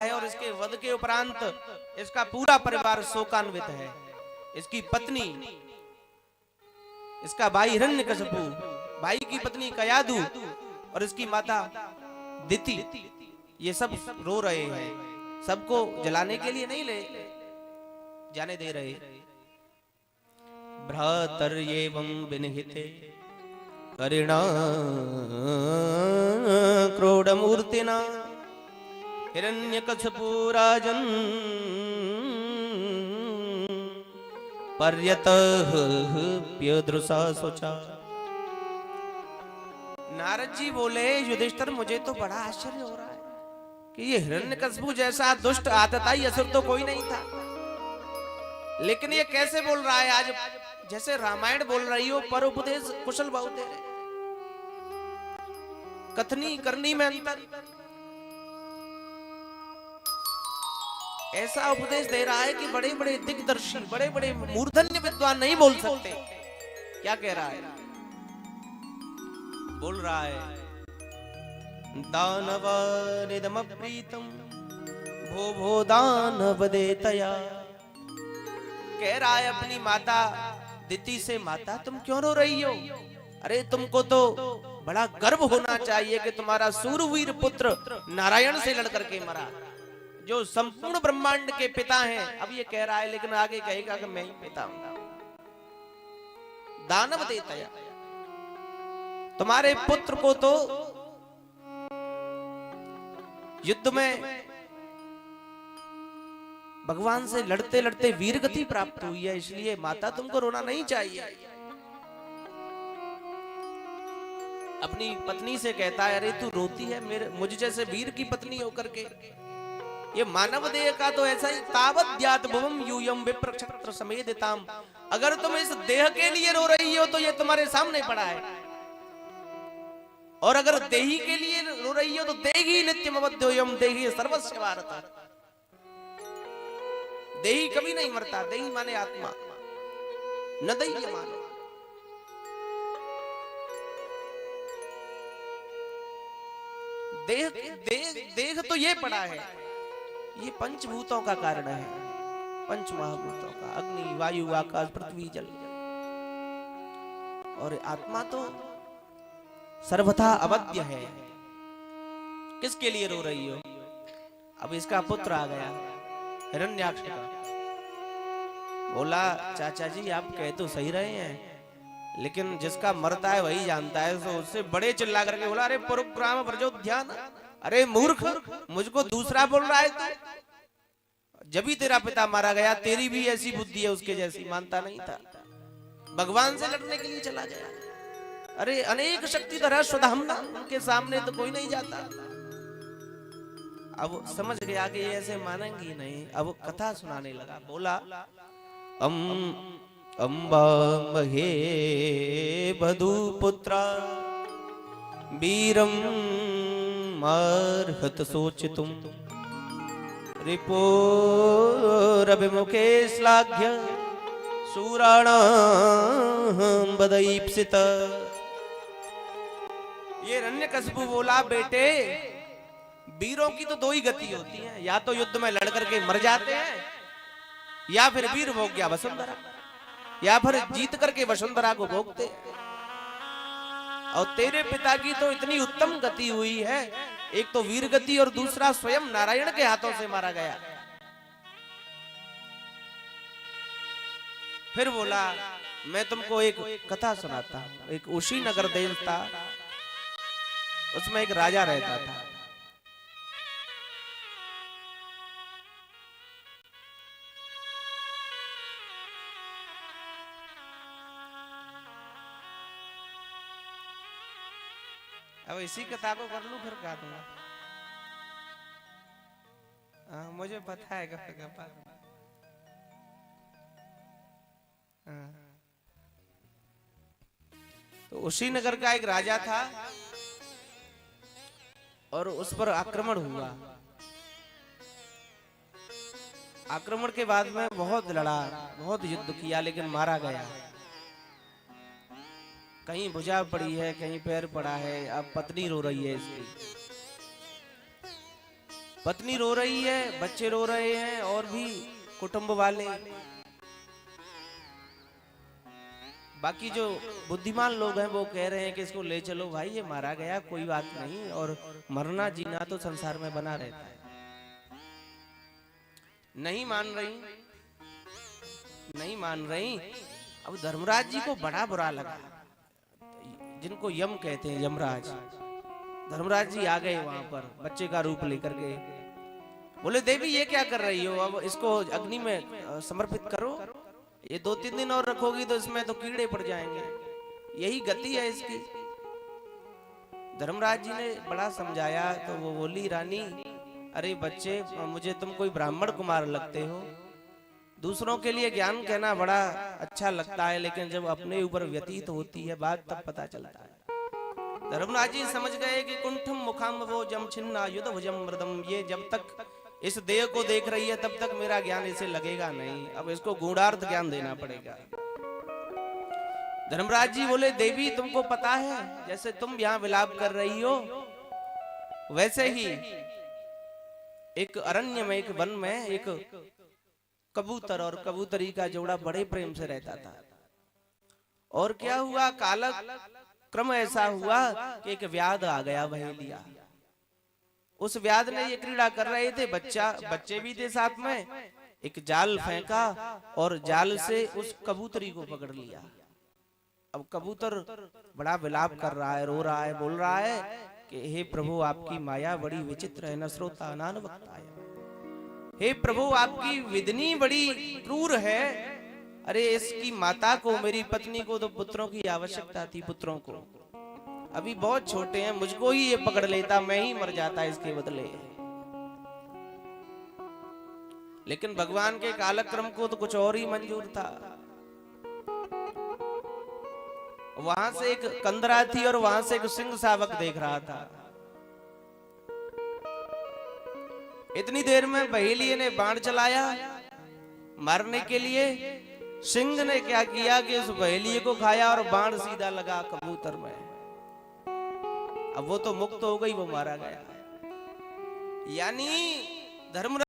है और इसके वध के उपरांत इसका पूरा परिवार शोकान्वित है। इसकी पत्नी, इसका भाई हिरण्यकशिपु, भाई की पत्नी कयाधु और इसकी माता दिति, ये सब रो रहे हैं। सबको जलाने के लिए नहीं ले जाने दे रहे। भ्रातर्येवं विनिहिते करिणा क्रोडमूर्तिना हिरण्यकशिपु राजन् पर्यतप्यदृशा सोचा। नारद जी बोले, युधिष्ठिर मुझे तो बड़ा आश्चर्य हो रहा है कि ये हिरण्यकशिपु जैसा दुष्ट आतताई असुर तो कोई नहीं था, लेकिन ये कैसे बोल रहा है आज जैसे रामायण बोल रही हो, पर उपदेश कुशल बहुत दे रहे, कथनी करनी में अंतर, ऐसा उपदेश दे रहा है कि बड़े बड़े दिग्दर्शी, बड़े बड़े मूर्धन्य विद्वान नहीं बोल सकते। क्या कह रहा है? बोल रहा है, दानवानिदम प्रीतम भो भो दानव देतया। कह रहा है अपनी माता दिति से, माता तुम क्यों रो रही हो? अरे तुमको तो बड़ा गर्व होना चाहिए कि तुम्हारा सूरवीर पुत्र नारायण से लड़कर के मरा, जो संपूर्ण ब्रह्मांड के पिता हैं। अब ये कह रहा है, लेकिन आगे कहेगा कि मैं ही पिता हूं। दानव देतया, तुम्हारे पुत्र को तो युद्ध में भगवान से लड़ते लड़ते वीर गति प्राप्त हुई है, इसलिए माता तुमको रोना नहीं चाहिए। अपनी पत्नी से कहता है, अरे तू रोती है मेरे मुझ जैसे वीर की पत्नी होकर के? ये मानव देह का तो ऐसा ही, तावत ज्ञात भुवम यूयम विप्र क्षत्र समेदिताम। अगर तुम इस देह के लिए रो रही हो तो ये तुम्हारे सामने पड़ा है, और अगर देही के लिए रो रही हो तो देही नित्यम अवध्योयम देही सर्वस्व भारत। देही कभी नहीं मरता, देही माने आत्मा, न दैय माने। देह देह देह तो ये पड़ा है, ये पंचभूतों का कारण है, पंच महाभूतों का, अग्नि वायु आकाश पृथ्वी जल। और आत्मा तो सर्वथा अवध्य है। किसके लिए रो रही हो? अब इसका पुत्र आ गया हिरण्याक्ष का, बोला चाचा जी आप कह तो सही रहे हैं, लेकिन जिसका मरता है वही जानता है। तो उससे बड़े चिल्ला करके बोला, अरे पुरुग्राम व्रजोद्यान, अरे मूर्ख मुझको दूसरा बोल रहा है तू? जब ही तेरा पिता मारा गया, तेरी भी ऐसी बुद्धि है उसके जैसी, मानता नहीं था, भगवान से लड़ने के लिए चला गया। अरे अनेक शक्ति धरा स्वधामना, उनके सामने तो कोई नहीं जाता। अब समझ गया कि ये ऐसे मानेंगी नहीं। अब कथा सुनाने लगा, बोला अम्बा महे बधुपुत्रा वीरम मार्हत सोचितुम रिपोरभिमुखे श्लाघ्य शूराणां बदईप्सित। ये हिरण्यकशिपु बोला, बेटे वीरों की तो दो ही गति होती है, या तो युद्ध में लड़ करके मर जाते हैं, या फिर वीर भोग गया वसुंधरा, या फिर जीत करके वसुंधरा को भोगते। और तेरे पिता की तो इतनी उत्तम गति हुई है, एक तो वीर गति और दूसरा स्वयं नारायण के हाथों से मारा गया। फिर बोला, मैं तुमको एक कथा सुनाता हूं। एक उसी नगर देश था, उसमें एक राजा रहता था। अब इसी कथा को कर लूं, फिर कहा दूंगा। मुझे पता है गप्पा। तो उसी नगर का एक राजा था और उस पर आक्रमण हुआ। आक्रमण के बाद में बहुत लड़ा, बहुत युद्ध किया, लेकिन मारा गया। कहीं भुजा पड़ी है, कहीं पैर पड़ा है। अब पत्नी रो रही है इसकी। पत्नी रो रही है, बच्चे रो रहे हैं और भी कुटुंब वाले। बाकी जो बुद्धिमान लोग हैं वो कह रहे हैं कि इसको ले चलो भाई, ये मारा गया कोई बात नहीं, और मरना जीना तो संसार में बना रहता है। नहीं मान रही, नहीं मान रही। अब धर्मराज जी को बड़ा बुरा लगा, जिनको यम कहते हैं, यमराज। धर्मराज जी आ गए वहां पर बच्चे का रूप लेकर के। बोले देवी ये क्या कर रही हो, अब इसको अग्नि में समर्पित करो, ये 2-3 दिन और रखोगी तो इसमें तो कीड़े पड़ जाएंगे, यही गति है इसकी। धर्मराज जी ने बड़ा समझाया तो वो बोली, रानी अरे बच्चे, मुझे तुम कोई ब्राह्मण कुमार लगते हो, दूसरों के लिए ज्ञान कहना बड़ा अच्छा लगता है, लेकिन जब अपने ऊपर व्यतीत होती है बात तब पता चलता है। धर्मराज जी समझ गए कि कुंठम मुखाम वो जम छिन्ना युद्ध भुजम मृदम, ये जब तक इस देह को देख रही है तब तक मेरा ज्ञान इसे लगेगा नहीं, अब इसको गूढ़ार्थ ज्ञान देना पड़ेगा। धर्मराज जी बोले, देवी तुमको पता है जैसे तुम यहाँ विलाप कर रही हो, वैसे ही एक अरण्य में, एक वन में एक कबूतर और कबूतरी का जोड़ा बड़े प्रेम से रहता था। और क्या हुआ, काल क्रम ऐसा हुआ कि एक व्याध आ गया बहेलिया। उस व्याध ने ये क्रीड़ा कर रहे थे, बच्चे भी थे साथ में, एक जाल फेंका और जाल से उस कबूतरी को पकड़ लिया। अब कबूतर बड़ा विलाप कर रहा है, रो रहा है, बोल रहा है कि हे प्रभु आपकी माया बड़ी विचित्र है, न श्रोता न वक्ता है। हे प्रभु आपकी विधि बड़ी क्रूर है। अरे इसकी माता को, मेरी पत्नी को तो पुत्रों की आवश्यकता थी, पुत्रों को अभी बहुत छोटे हैं, मुझको ही ये पकड़ लेता, मैं ही मर जाता इसके बदले। लेकिन भगवान के कालक्रम को तो कुछ और ही मंजूर था। वहां से एक कंदरा थी और वहां से एक सिंह शावक देख रहा था। इतनी देर में बहेलिये ने बाण चलाया मारने के लिए। सिंह ने क्या किया कि उस बहेलिये को खाया और बाण सीधा लगा कबूतर में। अब वो तो मुक्त हो गई, वो मारा गया। यानी धर्म